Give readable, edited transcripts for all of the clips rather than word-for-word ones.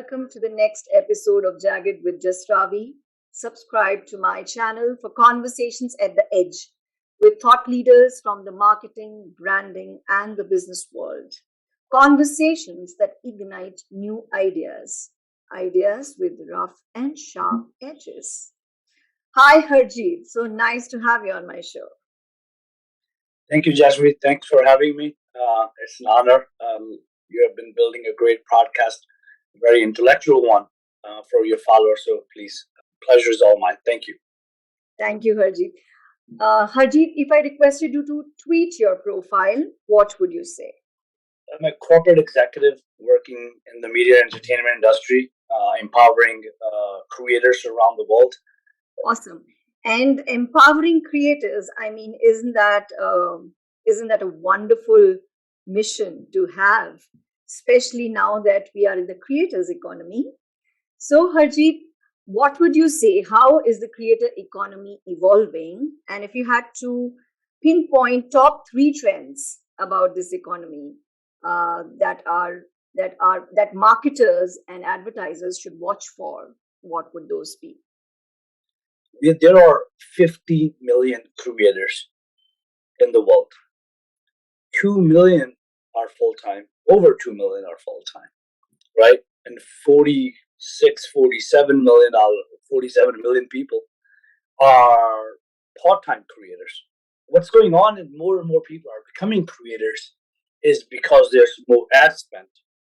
welcome to the next episode of Jagged with Just Ravi. Subscribe to my channel for conversations at the edge with thought leaders from the marketing, branding, and the business world. Conversations that ignite new ideas, ideas with rough and sharp edges. Hi, Harjit. So nice to have you on my show. Thank you, Jasmine. Thanks for having me. It's an honor. You have been building a great podcast, a very intellectual one for your followers. So please, pleasure is all mine. Thank you. Thank you, Harjit. Harjit, if I requested you to tweet your profile, what would you say? I'm a corporate executive working in the media and entertainment industry, empowering creators around the world. Awesome. And empowering creators, I mean, isn't that a wonderful mission to have, especially now that we are in the creators economy? So, Harjit, what would you say? How is the creator economy evolving? And if you had to pinpoint top three trends about this economy that marketers and advertisers should watch for, what would those be? There are 50 million creators in the world. 2 million are full-time, over 2 million are full-time, right? And 47 million people are part-time creators. What's going on is more and more people are becoming creators is because there's more ad spend.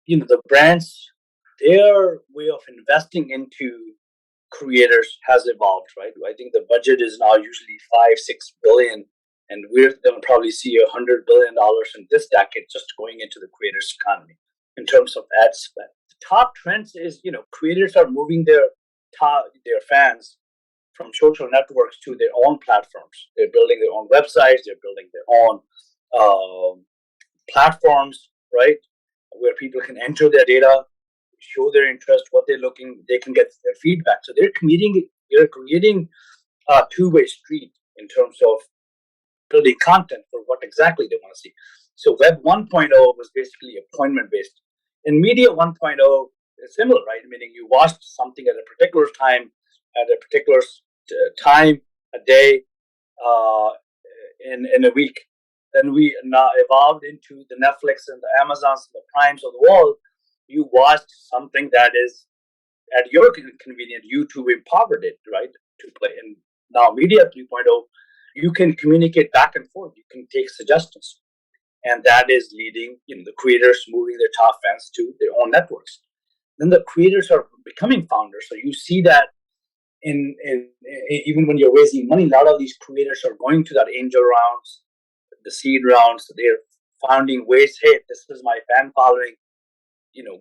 The brands, their way of investing into creators has evolved, right? I think the budget is now usually 5-6 billion, and we're going to probably see $100 billion in this decade just going into the creators economy in terms of ad spend. The top trends is creators are moving their fans from social networks to their own platforms. They're building their own websites. They're building their own platforms, right, where people can enter their data, show their interest, what they're looking, they can get their feedback. So they're creating a two-way street in terms of building content for what exactly they want to see. So Web 1.0 was basically appointment-based. In Media 1.0, it's similar, right? Meaning you watched something at a particular time, a day, in a week. Then we now evolved into the Netflix and the Amazons and the Primes of the world. You watched something that is at your convenience. YouTube empowered it, right, to play. And now Media 3.0, you can communicate back and forth. You can take suggestions. And that is leading, the creators moving their top fans to their own networks. Then the creators are becoming founders. So you see that in even when you're raising money, a lot of these creators are going to that angel rounds, the seed rounds. They're finding ways, hey, this is my fan following.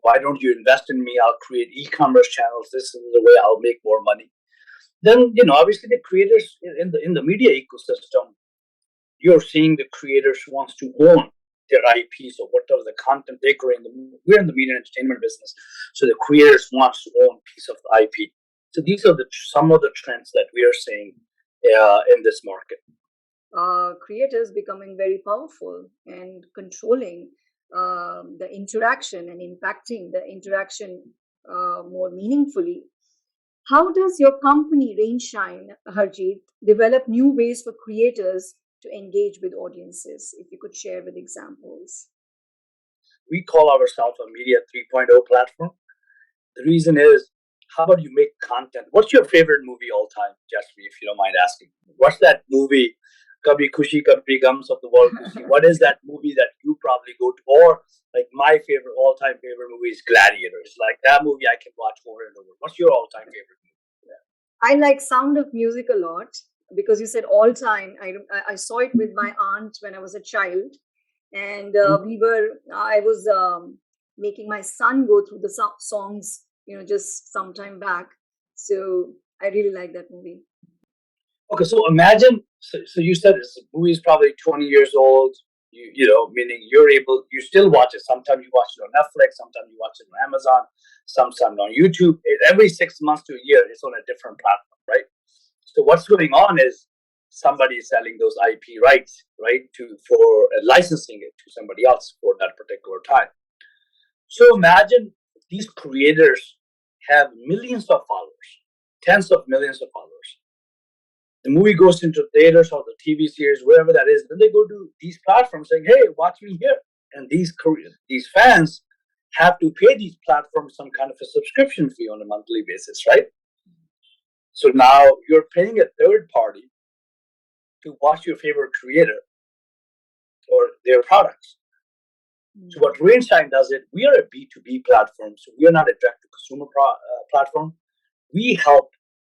Why don't you invest in me? I'll create e-commerce channels. This is the way I'll make more money. Then, obviously the creators in the media ecosystem, you're seeing the creators who wants to own their IP. So whatever the content they create, we're in the media and entertainment business. So the creators wants to own a piece of the IP. So these are some of the trends that we are seeing in this market. Creators becoming very powerful and controlling the interaction and impacting the interaction more meaningfully. How does your company, Rainshine, Harjit, develop new ways for creators to engage with audiences? If you could share with examples. We call ourselves a Media 3.0 platform. The reason is, how about you make content? What's your favorite movie all time, Jasmine, if you don't mind asking? What's that movie? Kabhi Khushi Kabhi Gums of the world. What is that movie that you probably go to? Or like my all-time favorite movie is Gladiator. It's like that movie I can watch over and over. What's your all-time favorite movie? Yeah. I like Sound of Music a lot because you said all time. I saw it with my aunt when I was a child, and I was making my son go through the songs, just some time back. So I really like that movie. Okay, so imagine. So you said this movie is probably 20 years old. Meaning you still watch it. Sometimes you watch it on Netflix. Sometimes you watch it on Amazon. Sometimes on YouTube. Every 6 months to a year, it's on a different platform, right? So what's going on is somebody is selling those IP rights, right, for licensing it to somebody else for that particular time. So imagine these creators have millions of followers, tens of millions of followers. The movie goes into theaters or the TV series, wherever that is. Then they go to these platforms saying, "Hey, watch me here." And these fans have to pay these platforms some kind of a subscription fee on a monthly basis, right? So now you're paying a third party to watch your favorite creator or their products. So what Rainshine does it, we are a B2B platform, so we are not a direct-to-consumer platform. We help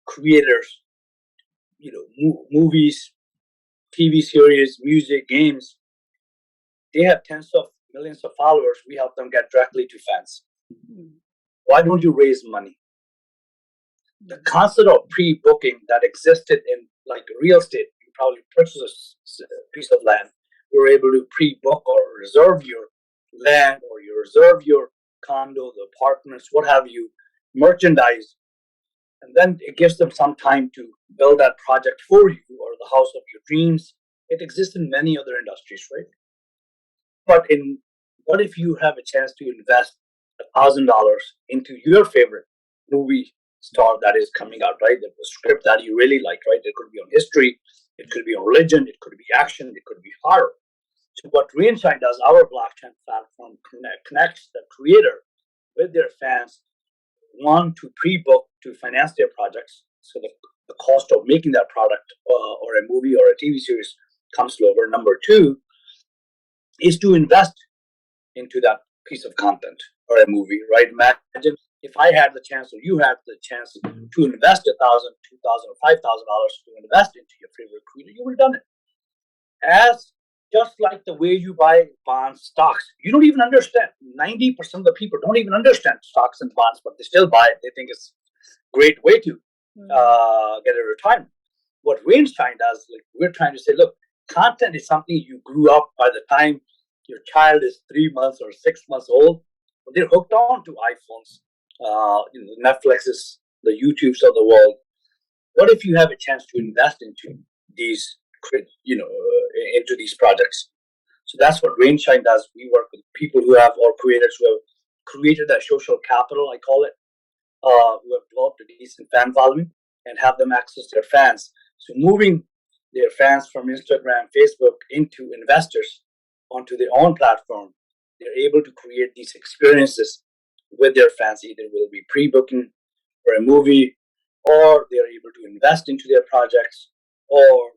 creators, movies, TV series, music, games. They have tens of millions of followers. We help them get directly to fans. Why don't you raise money? The concept of pre-booking that existed in like real estate, you probably purchase a piece of land. You're able to pre-book or reserve your land, or you reserve your condo, the apartments, what have you, merchandise, and then it gives them some time to build that project for you or the house of your dreams. It exists in many other industries, right? But what if you have a chance to invest $1,000 into your favorite movie star that is coming out, right? The script that you really like, right? It could be on history, it could be on religion, it could be action, it could be horror. So what Rainshine does, our blockchain platform connects the creator with their fans, one, to pre-book to finance their projects. So the cost of making that product or a movie or a TV series comes lower. Number two is to invest into that piece of content or a movie, right? Imagine if I had the chance or you had the chance to invest $1,000, $2,000, or $5,000 to invest into your favorite creator, you would have done it. As just like the way you buy bonds, stocks, you don't even understand. 90% of the people don't even understand stocks and bonds, but they still buy it. They think it's a great way to get a retirement. What Rainshine does, like we're trying to say, look, content is something you grew up by the time your child is 3 months or 6 months old. They're hooked on to iPhones, Netflixes, the YouTubes of the world. What if you have a chance to invest into these, into these projects? So that's what Rainshine does. We work with people who have, or creators who have created that social capital, I call it, who have developed a decent fan following and have them access their fans. So moving their fans from Instagram, Facebook into investors onto their own platform, they're able to create these experiences with their fans. Either will be pre-booking for a movie, or they're able to invest into their projects, or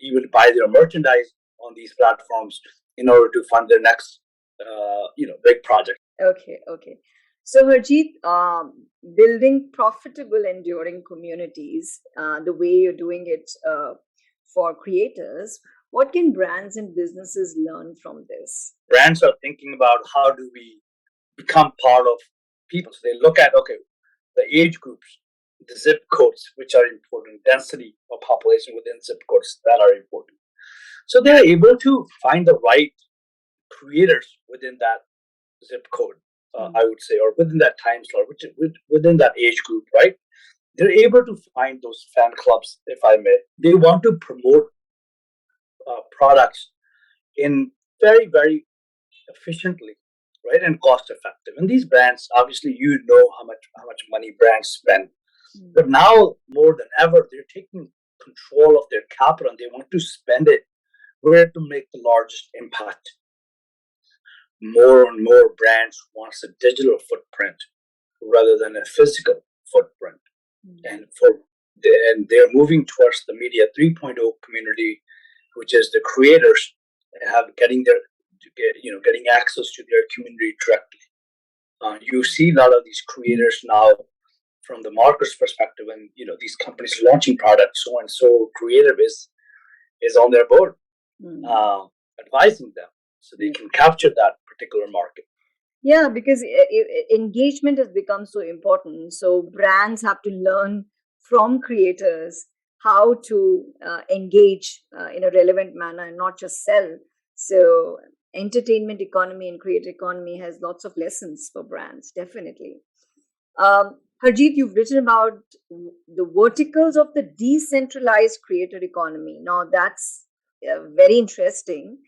even buy their merchandise on these platforms in order to fund their next big project. Okay. So Harjit, building profitable, enduring communities, the way you're doing it for creators, what can brands and businesses learn from this? Brands are thinking about how do we become part of people. So they look at, okay, the age groups, the zip codes, which are important, density of population within zip codes that are important. So they're able to find the right creators within that zip code, I would say, or within that time slot, which within that age group, right? They're able to find those fan clubs, if I may. They want to promote products in very, very efficiently, right, and cost effective. And these brands, obviously, how much money brands spend, but now more than ever, they're taking control of their capital and they want to spend it where to make the largest impact. More and more brands want a digital footprint rather than a physical footprint, and they're moving towards the media 3.0 community, which is the creators getting access to their community directly. You see a lot of these creators now from the market's perspective, and these companies launching products, so and so creative is on their board, advising them so they can capture that particular market. Yeah, because engagement has become so important. So brands have to learn from creators how to engage in a relevant manner and not just sell. So entertainment economy and creator economy has lots of lessons for brands, definitely. Harjit, you've written about the verticals of the decentralized creator economy. Now that's very interesting.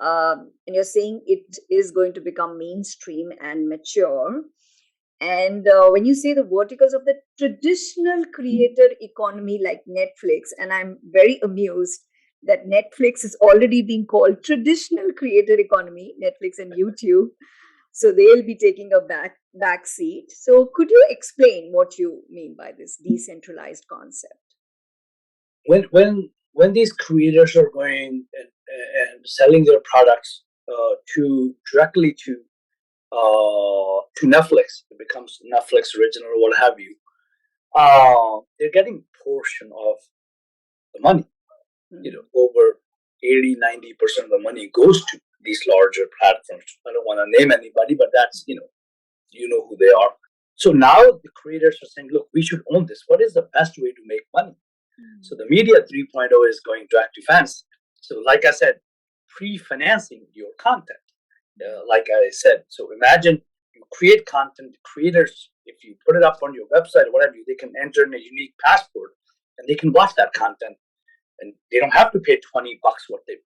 And you're saying it is going to become mainstream and mature. And when you say the verticals of the traditional creator economy like Netflix, and I'm very amused that Netflix is already being called traditional creator economy, Netflix and YouTube. So they'll be taking a back seat. So could you explain what you mean by this decentralized concept? When these creators are going and selling their products to directly to Netflix, it becomes Netflix original or what have you. They're getting portion of the money. Over 80-90% of the money goes to these larger platforms. I don't want to name anybody, but that's you know who they are. So now the creators are saying, look, we should own this. What is the best way to make money? So the media 3.0 is going direct to fans. So like I said, pre-financing your content. Like I said, so imagine you create content. Creators, if you put it up on your website or whatever, they can enter in a unique password and they can watch that content. And they don't have to pay $20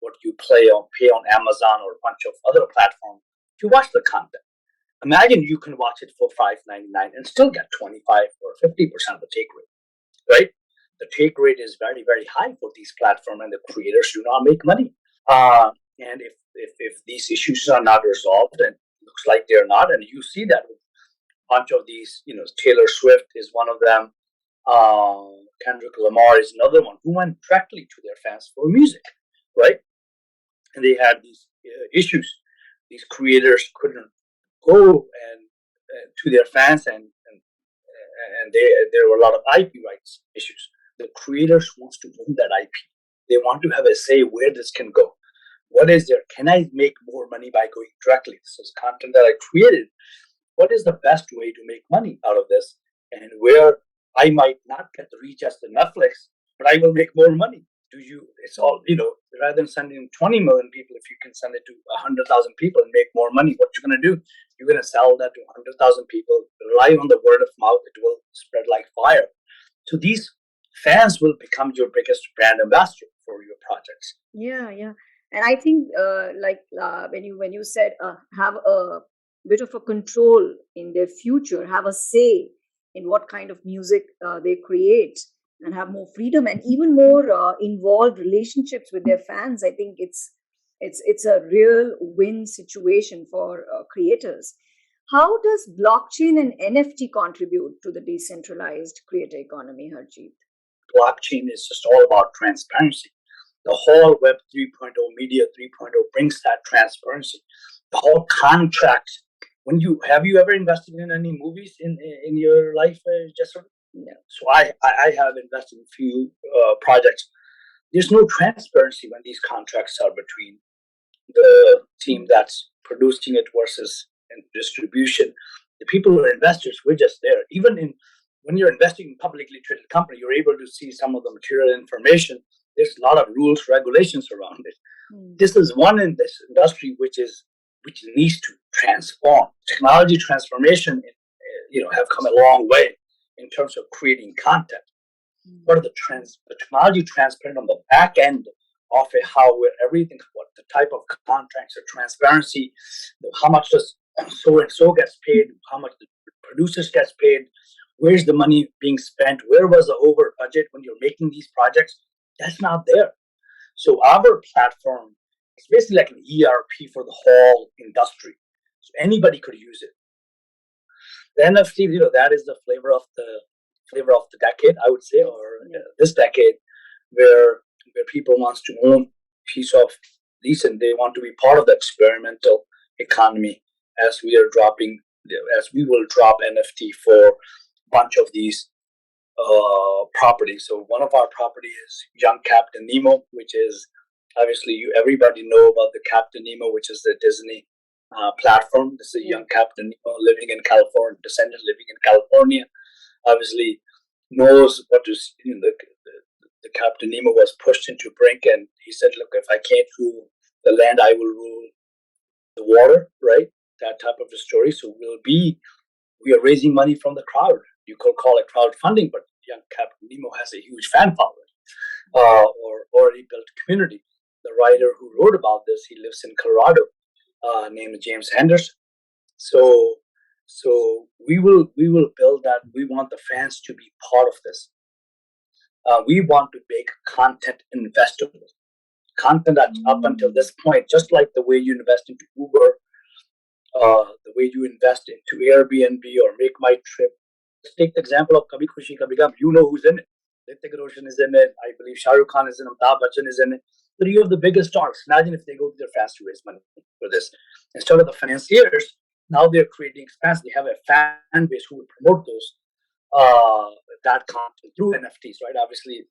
what you pay on Amazon or a bunch of other platforms to watch the content. Imagine you can watch it for $5.99 and still get 25 or 50% of the take rate, right? The take rate is very, very high for these platforms, and the creators do not make money. And if these issues are not resolved, and it looks like they're not, and you see that with a bunch of these, Taylor Swift is one of them. Kendrick Lamar is another one who went directly to their fans for music, right? And they had these issues. These creators couldn't go and to their fans, and there were a lot of IP rights issues. The creators wants to own that IP. They want to have a say where this can go. What is there? Can I make more money by going directly? This is content that I created. What is the best way to make money out of this? And where I might not get the reach as the Netflix, but I will make more money. It's all, rather than sending 20 million people, if you can send it to 100,000 people and make more money, what you're going to do? You're going to sell that to 100,000 people, rely on the word of mouth. It will spread like fire. So these fans will become your biggest brand ambassador for your projects. Yeah, yeah. And I think, when you said have a bit of a control in their future, have a say in what kind of music they create, and have more freedom and even more involved relationships with their fans. I think it's a real win situation for creators. How does blockchain and NFT contribute to the decentralized creator economy, Harjit? Blockchain is just all about transparency. The whole Web 3.0, Media 3.0 brings that transparency. The whole contract. Have you ever invested in any movies in your life, Jessica? No. So I have invested in a few projects. There's no transparency when these contracts are between the team that's producing it versus in distribution. The people who are investors, we're just there. Even when you're investing in publicly traded company, you're able to see some of the material information. There's a lot of rules, regulations around it. This is one in this industry which needs to transform. Technology transformation, have come a long way in terms of creating content. What are the technology transparent on the back end of it? Where everything, what the type of contracts or transparency, how much does so and so gets paid, how much the producers gets paid, where's the money being spent, where was the over budget when you're making these projects? That's not there. So our platform is basically like an ERP for the whole industry. So anybody could use it. The NFT, that is the flavor of the decade, I would say, or this decade, where people wants to own a piece of these and they want to be part of the experimental economy as we will drop NFT for a bunch of these properties. So one of our property is Young Captain Nemo, which is obviously everybody know about the Captain Nemo, which is the Disney platform. This is a young Captain Nemo living in California, descendant living in California. Obviously knows what is the Captain Nemo was pushed into brink, and he said, "Look, if I can't rule the land, I will rule the water." Right, that type of a story. So we are raising money from the crowd. You could call it crowdfunding, but young Captain Nemo has a huge fan following, or already built community. the writer who wrote about this, he lives in Colorado, named James Henderson. So we will build that. We want the fans to be part of this. We want to make content investable. Content that up until this point, just like the way you invest into Uber, the way you invest into Airbnb or Make My Trip. Let's take the example of Kabhi Khushi Kabhi Gum. You know who's in it. Hrithik Roshan is in it. I believe Shah Rukh Khan is in it. Amitabh Bachchan is in it. Three of the biggest stars. Imagine if they go to their fans to raise money for this. Instead of the financiers, now they're creating fans. They have a fan base who will promote those that content through NFTs, right? Obviously,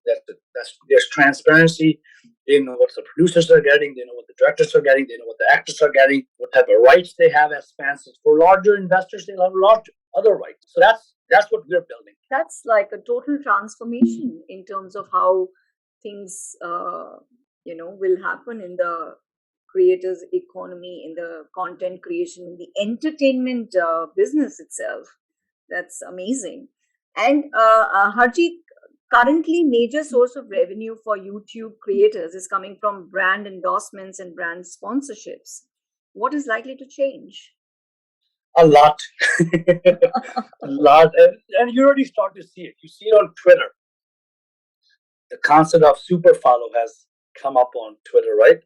there's transparency. They know what the producers are getting. They know what the directors are getting. They know what the actors are getting. What type of rights they have as fans. For larger investors, they'll have larger other rights. So that's what we're building. That's like a total transformation in terms of how things, will happen in the creators economy, in the content creation, in the entertainment business itself. That's amazing. And Harjit, currently major source of revenue for YouTube creators is coming from brand endorsements and brand sponsorships. What is likely to change? A lot. A lot. And you already start to see it. You see it on Twitter. The concept of super follow has come up on Twitter, right?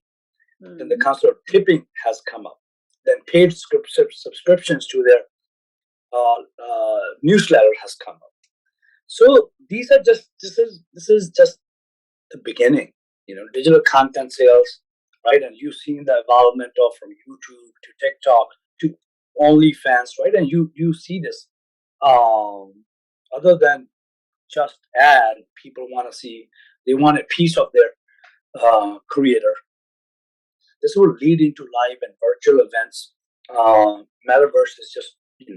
Then the concept of tipping has come up. Then paid subscriptions to their newsletter has come up. So these are just this is just the beginning. Digital content sales, right? And you've seen the evolvement of from YouTube to TikTok to OnlyFans, right? And you see this. Other than just ad, people want to see. They want a piece of their creator. This will lead into live and virtual events. Metaverse is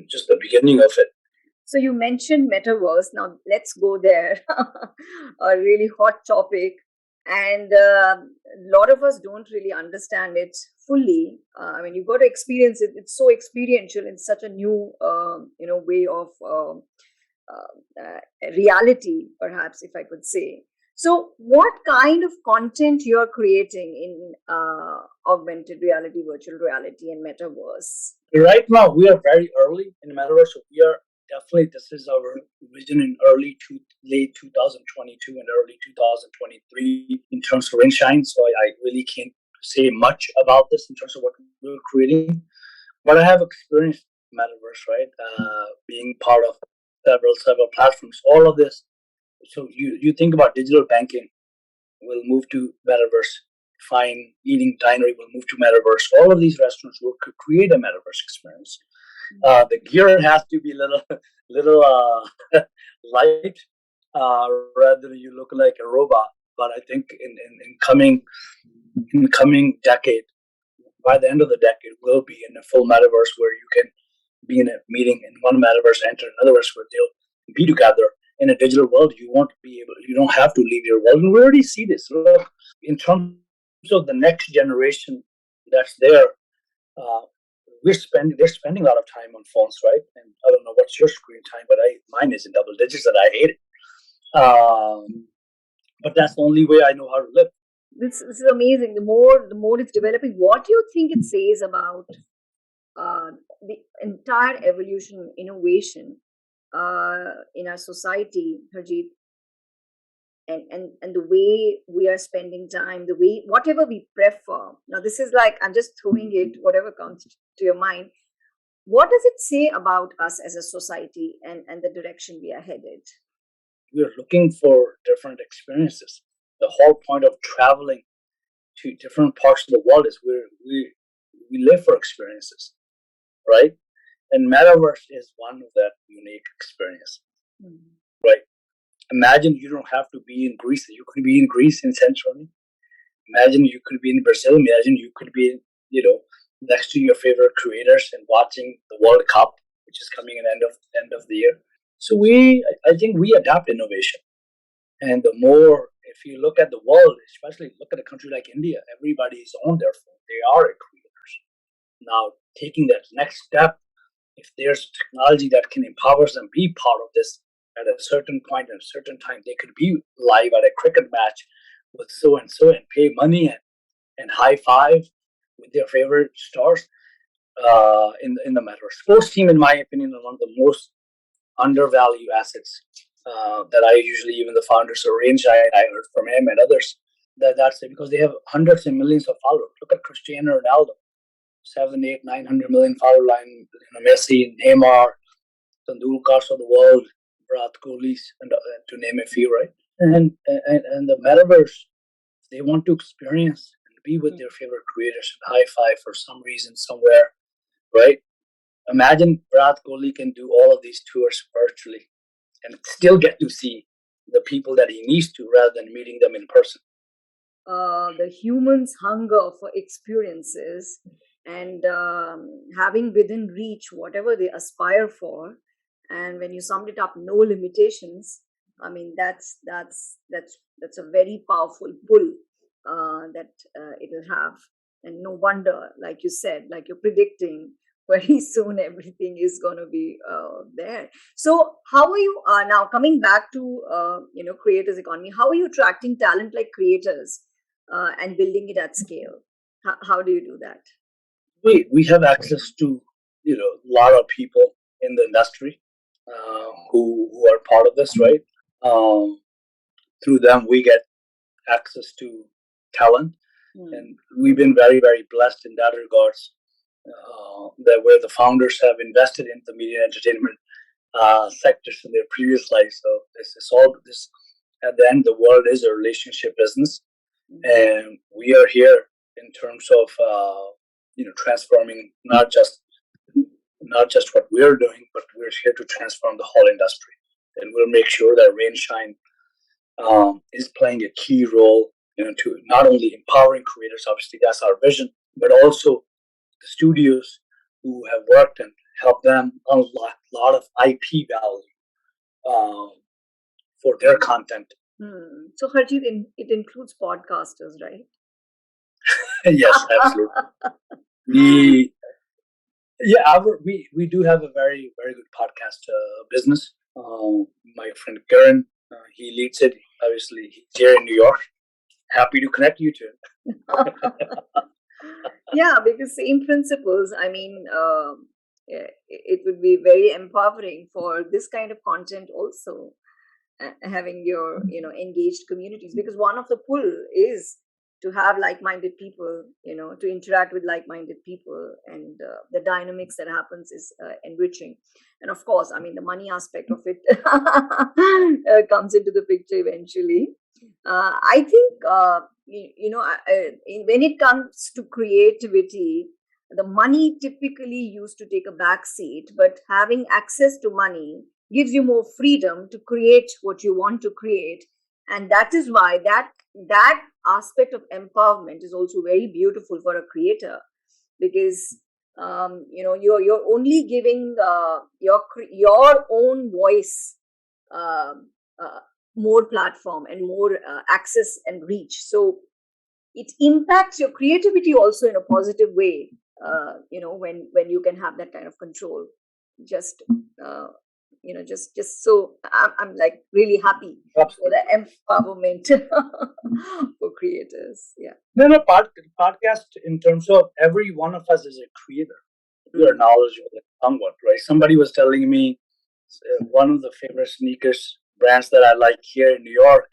just the beginning of it. So you mentioned Metaverse. Now let's go there. A really hot topic, and a lot of us don't really understand it fully. I mean, you've got to experience it. It's so experiential. It's such a new, way of reality, perhaps, if I could say. So, what kind of content you're creating in augmented reality, virtual reality, and metaverse? Right now, we are very early in metaverse. So we are definitely, this is our vision in late 2022 and early 2023 in terms of Rainshine. So I really can't say much about this in terms of what we're creating. But I have experienced metaverse, right? Being part of several platforms. All of this. So you think about digital banking, will move to metaverse. Fine eating dinery will move to metaverse. All of these restaurants will create a metaverse experience. The gear has to be little light, rather than you look like a robot. But I think in coming decade, by the end of the decade, will be in a full metaverse where you can be in a meeting in one metaverse, enter another metaverse where they'll be together. In a digital world, you don't have to leave your world. And we already see this. In terms of the next generation that's there, they're spending a lot of time on phones, right? And I don't know what's your screen time, but mine is in double digits, and I hate it. But that's the only way I know how to live. This is amazing. The more it's developing, what do you think it says about the entire evolution, innovation in our society, Harjit, and the way we are spending time, the way whatever we prefer. Now, this is like I'm just throwing it, whatever comes to your mind. What does it say about us as a society and the direction we are headed? We're looking for different experiences. The whole point of traveling to different parts of the world is we live for experiences, right? And metaverse is one of that unique experience, right? Imagine you don't have to be in Greece. You could be in Greece in Central. Imagine you could be in Brazil. Imagine you could be, next to your favorite creators and watching the World Cup, which is coming in end of the year. So I think we adapt innovation, and the more, if you look at the world, especially look at a country like India, everybody is on their phone. They are creators. Now, taking that next step, if there's technology that can empower them be part of this at a certain point at a certain time, they could be live at a cricket match with so and so and pay money, and and high five with their favorite stars in the Metaverse. Sports team, in my opinion, are one of the most undervalued assets that I usually, even the founders of Rainshine, I heard from him and others, that's it, because they have hundreds and millions of followers. Look at Cristiano Ronaldo, 7, 8, 900 million follower line. Messi, Neymar, Tendulkars of the world, Virat Kohli's, and to name a few, right? And the Metaverse, they want to experience and be with their favorite creators and high five for some reason somewhere, right? Imagine Virat Kohli can do all of these tours virtually and still get to see the people that he needs to rather than meeting them in person. The humans' hunger for experiences and having within reach whatever they aspire for, and when you summed it up, no limitations. I mean, that's a very powerful pull that it will have, and no wonder, like you said, like you're predicting, very soon everything is going to be there. So how are you now coming back to creators economy? How are you attracting talent like creators and building it at scale? How do you do that? We have access to a lot of people in the industry who are part of this, right? Through them, we get access to talent, and we've been very, very blessed in that regards. That where the founders have invested in the media and entertainment sectors in their previous life. So this is all this. At the end, the world is a relationship business, and we are here in terms of transforming not just what we're doing, but we're here to transform the whole industry, and we'll make sure that Rainshine is playing a key role, to not only empowering creators. Obviously, that's our vision, but also the studios who have worked and helped them unlock a lot of IP value for their content. So, Harjit, it includes podcasters, right? Yes, absolutely. We do have a very, very good podcast business. My friend Karen, he leads it. Obviously, he's here in New York. Happy to connect you to him. Yeah, because same principles. I mean, it would be very empowering for this kind of content also, having your engaged communities, because one of the pull is to have like-minded people, to interact with like-minded people, and the dynamics that happens is enriching. And of course, I mean, the money aspect of it comes into the picture eventually. I think when it comes to creativity, the money typically used to take a back seat, but having access to money gives you more freedom to create what you want to create. And that is why that aspect of empowerment is also very beautiful for a creator, because you're only giving your own voice more platform and more access and reach. So it impacts your creativity also in a positive way, when you can have that kind of control. Just just so I'm like really happy for the empowerment for creators. Yeah. No, podcast in terms of every one of us is a creator. We are knowledgeable somewhat, right? Somebody was telling me one of the favorite sneakers brands that I like here in New York.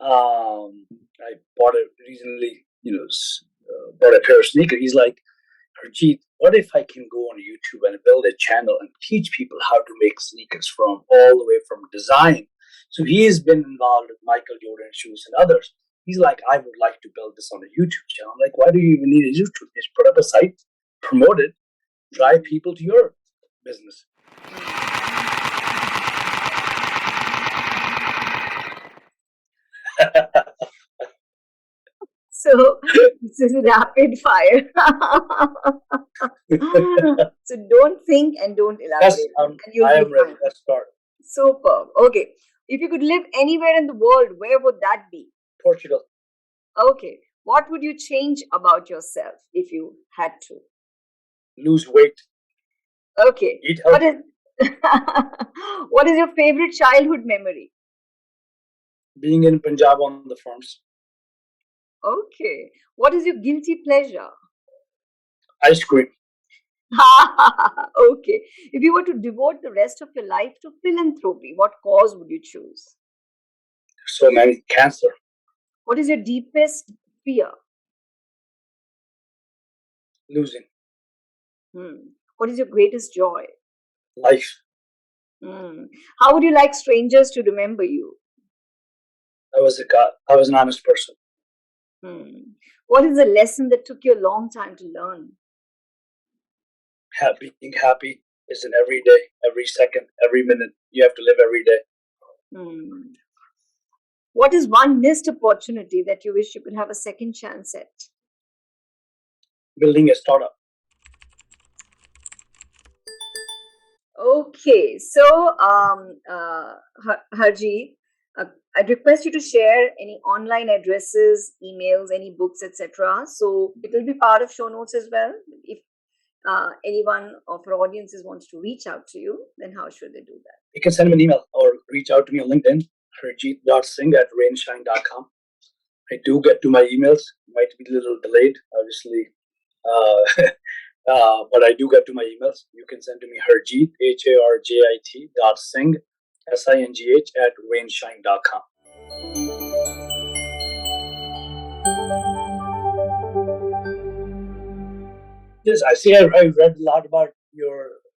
I bought it recently, bought a pair of sneakers. He's like, Harjit, what if I can go on YouTube and build a channel and teach people how to make sneakers from all the way from design? So he's been involved with Michael Jordan shoes and others. He's like, I would like to build this on a YouTube channel. I'm like, why do you even need a YouTube? Just put up a site, promote it, drive people to your business. So this is rapid fire. So don't think and don't elaborate. Yes, and you'll I be am ready. fine. Let's start. Superb. Okay. If you could live anywhere in the world, where would that be? Portugal. Okay. What would you change about yourself if you had to? Lose weight. Okay. Eat healthy. What is your favorite childhood memory? Being in Punjab on the farms. Okay. What is your guilty pleasure? Ice cream. Okay. If you were to devote the rest of your life to philanthropy, what cause would you choose? So many cancer. What is your deepest fear? Losing. What is your greatest joy? Life. Hmm. How would you like strangers to remember you? I was an honest person. What is a lesson that took you a long time to learn? Being happy is an every day, every second, every minute. You have to live every day. Hmm. What is one missed opportunity that you wish you could have a second chance at? Building a startup. Okay, so Harjeet, I'd request you to share any online addresses, emails, any books, etc. So it will be part of show notes as well. If anyone of our audiences wants to reach out to you, then how should they do that? You can send me an email or reach out to me on LinkedIn, harjit.singh@rainshine.com. I do get to my emails. Might be a little delayed, obviously, but I do get to my emails. You can send to me Harjit, HARJIT .singh, SINGH @rainshine.com. Yes, I see. I read a lot about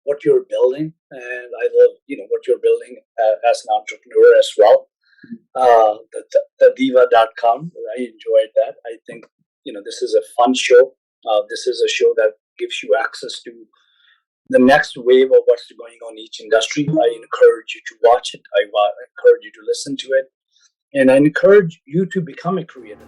what you're building, and I love what you're building as an entrepreneur as well. The diva.com. I enjoyed that. I think this is a fun show. This is a show that gives you access to the next wave of what's going on in each industry. I encourage you to watch it. I encourage you to listen to it, and I encourage you to become a creator.